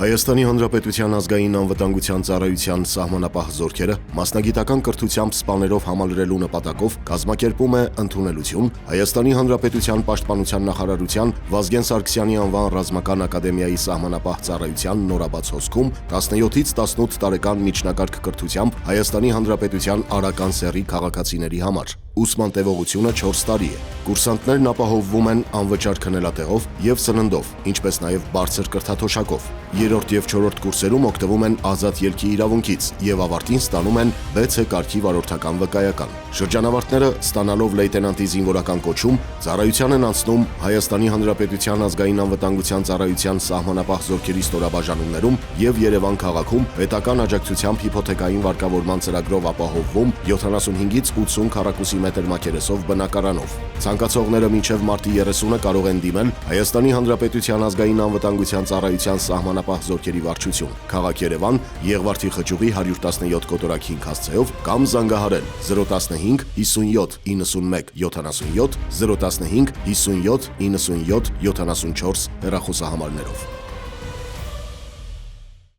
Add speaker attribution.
Speaker 1: Հայաստանի Հանրապետության ազգային անվտանգության ծառայության սահմանապահ զորքերը մասնագիտական կրթությամբ սպաներով համալրելու նպատակով կազմակերպում է ընդունելություն Հայաստանի Հանրապետության պաշտպանության նախարարության Վազգեն Սարգսյանի անվան ռազմական ակադեմիայի սահմանապահ ծառայության նորաբաց հոսքում 17-ից 18 տարեկան միջնակարգ կրթությամբ Հայաստանի Հանրապետության արական սեռի քաղաքացիների համար։ Ուսման տևողությունը 4 տարի է։ Կուրսանտներն ապահովվում են անվճար քնելատեղով եւ սննդով, ինչպես նաեւ բարձր կրթաթոշակով։ Երրորդ եւ չորրորդ կուրսերում օգտվում են ազատ ելքի իրավունքից եւ ավարտին ստանում են B.C. կարգի վարորդական վկայական։ Շրջանավարտները, ստանալով լեյտենանտի զինվորական կոչում, ծառայության են անցնում Հայաստանի Հանրապետության ազգային անվտանգության ծառայության սահմանապահ զորքերի ստորաբաժանումներում եւ Երևան քաղաքում պետական աջակցությամբ հիփոթեկային վարկավորման ծրագրով ապահովվում 75-ից 80 քառակուսի մետր մակերեսով բնակարանով։ Ցանկացողները մինչև մարտի 30-ը կարող են դիմել Հայաստանի Հանրապետության ազգային անվտանգության ծառայության սահմանապահ զորքերի վարչություն, քաղաք Երևան, Եղվարդի խճուղի 117 կոտորակ 5 հասցեով կամ զանգահարել 015 57 91 77 015 57 97 74 հեռախոսահամարներով։